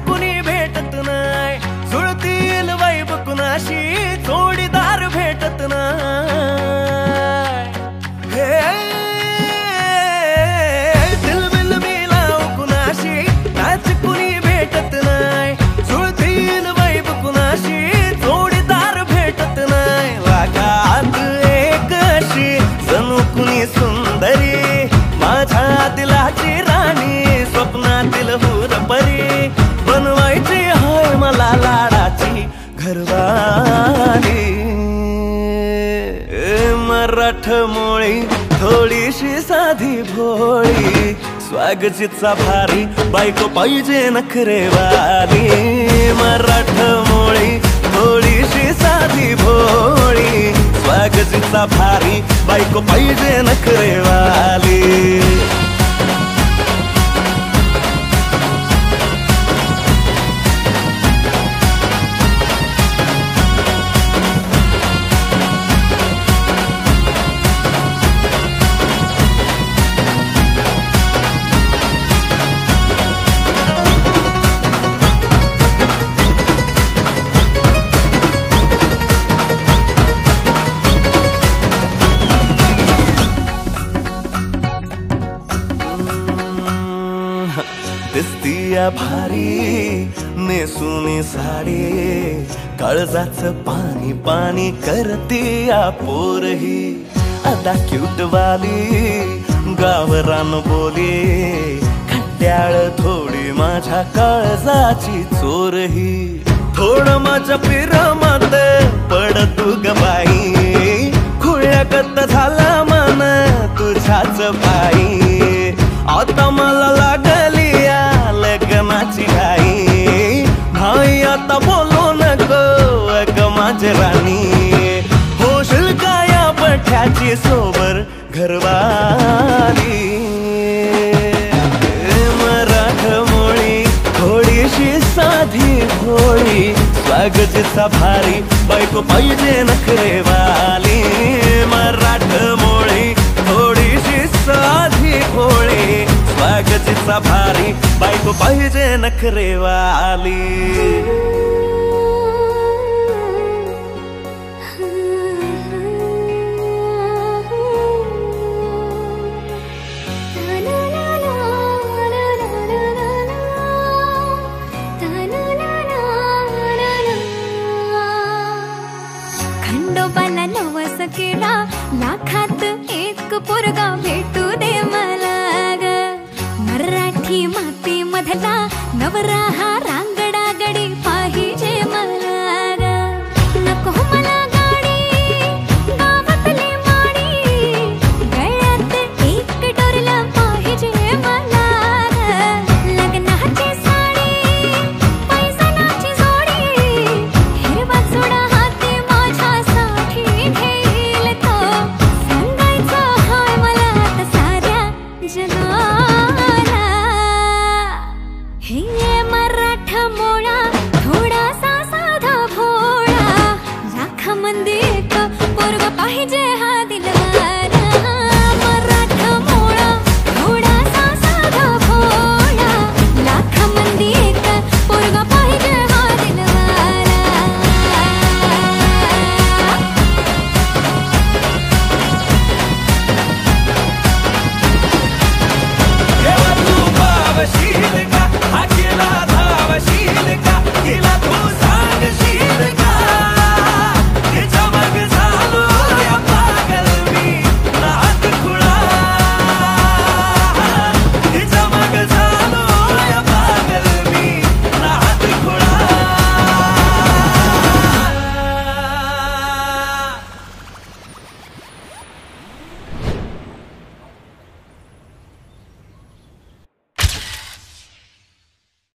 कुणी भेटत नाही, जुळतील वाईब कुणाशी जोडीदार भेटत नाही। दिलबिल मी लाव कुणाशी नाच कुणी भेटत नाही, जुळतील वाईब कुणाशी जोडीदार भेटत नाही। वागात एक अशी जणू कुणी सुंदरी, माझ्या दिलाची राणी, स्वप्नातील हुरपरी, बनवायची हाय मला लाडाची घरवाली। मराठमोळी थोडीशी साधी भोळी, स्वागतीचा भारी बायको पाहिजे नखरेवाली। मराठमोळी थोडीशी साधी भोळी, स्वागतीचा भारी बायको पाहिजे नखरेवाली। दिसतीया भारी नेसुनी साडी, काळजाच पाणी पाणी करतीया पोरही, आता क्यूट वाली गावरान बोली, खट्याळ थोडी माझ्या काळजाची चोरही। थोडं माझ्या पिरमत पड तू ग बाई, खुळ्यागत झाला मन तुझ्याच पायी। आता मला लागली या लग्नाची घाई, भाई आता बोलू नको अग माझी राणी, होशील का या बठ्याची सोबर घरवाली। मराठमोळी थोडीशी साधी भोळी, स्वागतीचा भारी बायको पाहिजे नखरेवाली। मराठमोळी थोडीशी साधी भोळी, स्वागतीचा भारी बायको पाहिजे नखरेवाली। खंडोबाला नवस केला, लाखात एक पोरगा भेटू दे मला ग। मराठी माती मधला नवरा हा रांगडा गडी पाहिजे मला ग। नको मला गाडी गावातली माडी, गळ्यात एक डोरला पाहिजे मला ग। लग्नाची साडी पैसनाची जोडी, हिरवा चुडा हाती माझ्यासाठी घेईल तो, सांगायचं हाय मला आता साऱ्या जगाला। हे मराठमोळा थोडासा साधा भोळा, लाखामध्ये एक पोरगा पाहिजे